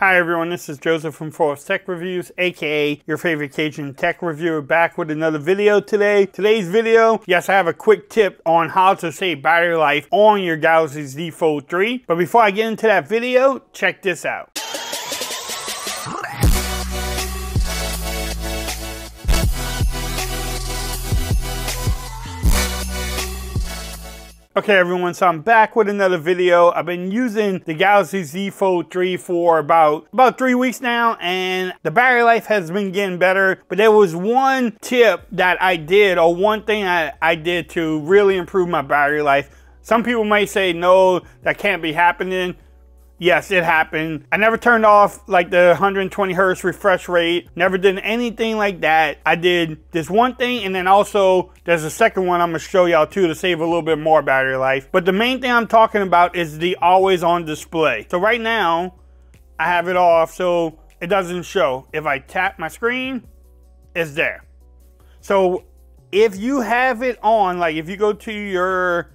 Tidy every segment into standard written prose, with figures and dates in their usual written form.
Hi everyone, this is Joseph from Forbes Tech Reviews, aka your favorite Cajun tech reviewer, back with another video today. Today's video, yes, I have a quick tip on how to save battery life on your Galaxy Z Fold 3. But before I get into that video, check this out. Okay everyone, so I'm back with another video. I've been using the Galaxy Z Fold 3 for about 3 weeks now, and the battery life has been getting better. But there was one tip that I did, or one thing I did to really improve my battery life. Some people might say, no, that can't be happening. Yes, it happened. I never turned off like the 120 hertz refresh rate. Never did anything like that. I did this one thing, and then also there's a second one I'm gonna show y'all too to save a little bit more battery life. But the main thing I'm talking about is the always on display. So right now, I have it off so it doesn't show. If I tap my screen, it's there. So if you have it on, like if you go to your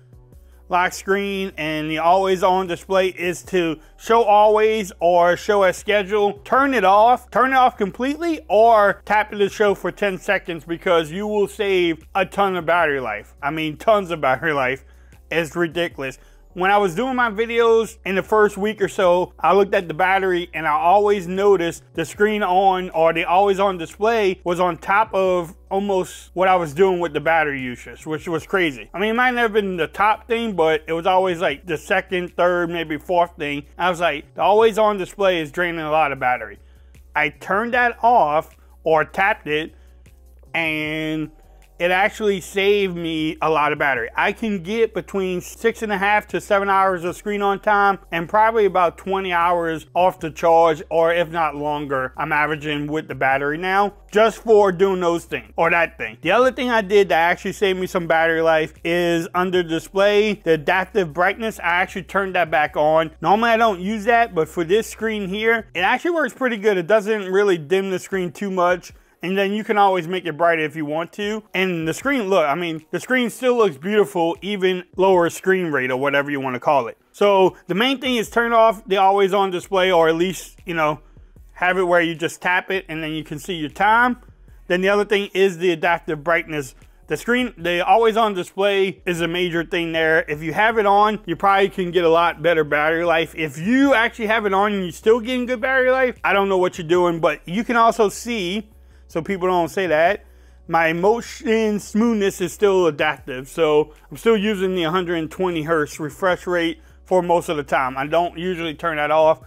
lock screen and the always on display is to show always or show as scheduled, turn it off completely, or tap it to show for 10 seconds, because you will save a ton of battery life. I mean, tons of battery life. It's ridiculous. When I was doing my videos in the first week or so, I looked at the battery and I always noticed the screen on, or the always on display, was on top of almost what I was doing with the battery usage, which was crazy. I mean, it might not have been the top thing, but it was always like the second, third, maybe fourth thing. I was like, the always on display is draining a lot of battery. I turned that off or tapped it, and it actually saved me a lot of battery. I can get between 6.5 to 7 hours of screen on time and probably about 20 hours off the charge, or if not longer, I'm averaging with the battery now, just for doing those things, or that thing. The other thing I did that actually saved me some battery life is under display, the adaptive brightness. I actually turned that back on. Normally I don't use that, but for this screen here, it actually works pretty good. It doesn't really dim the screen too much. And then you can always make it brighter if you want to. And the screen, look, I mean, the screen still looks beautiful, even lower screen rate or whatever you want to call it. So the main thing is turn off the always on display, or at least, you know, have it where you just tap it and then you can see your time. Then the other thing is the adaptive brightness. The screen, the always on display is a major thing there. If you have it on, you probably can get a lot better battery life. If you actually have it on and you're still getting good battery life, I don't know what you're doing. But you can also see, so people don't say that, my motion smoothness is still adaptive. So I'm still using the 120 hertz refresh rate for most of the time. I don't usually turn that off.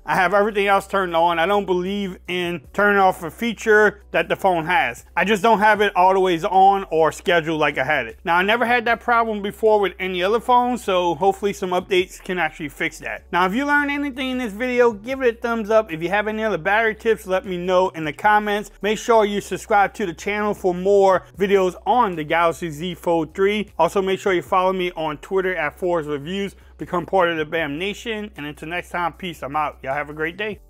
I have everything else turned on. I don't believe in turning off a feature that the phone has. I just don't have it always on or scheduled like I had it. Now, I never had that problem before with any other phone, so hopefully some updates can actually fix that. Now, if you learned anything in this video, give it a thumbs up. If you have any other battery tips, let me know in the comments. Make sure you subscribe to the channel for more videos on the Galaxy Z Fold 3. Also, make sure you follow me on Twitter at Forbes Reviews. Become part of the BAM Nation. And until next time, peace. I'm out. Y'all have a great day.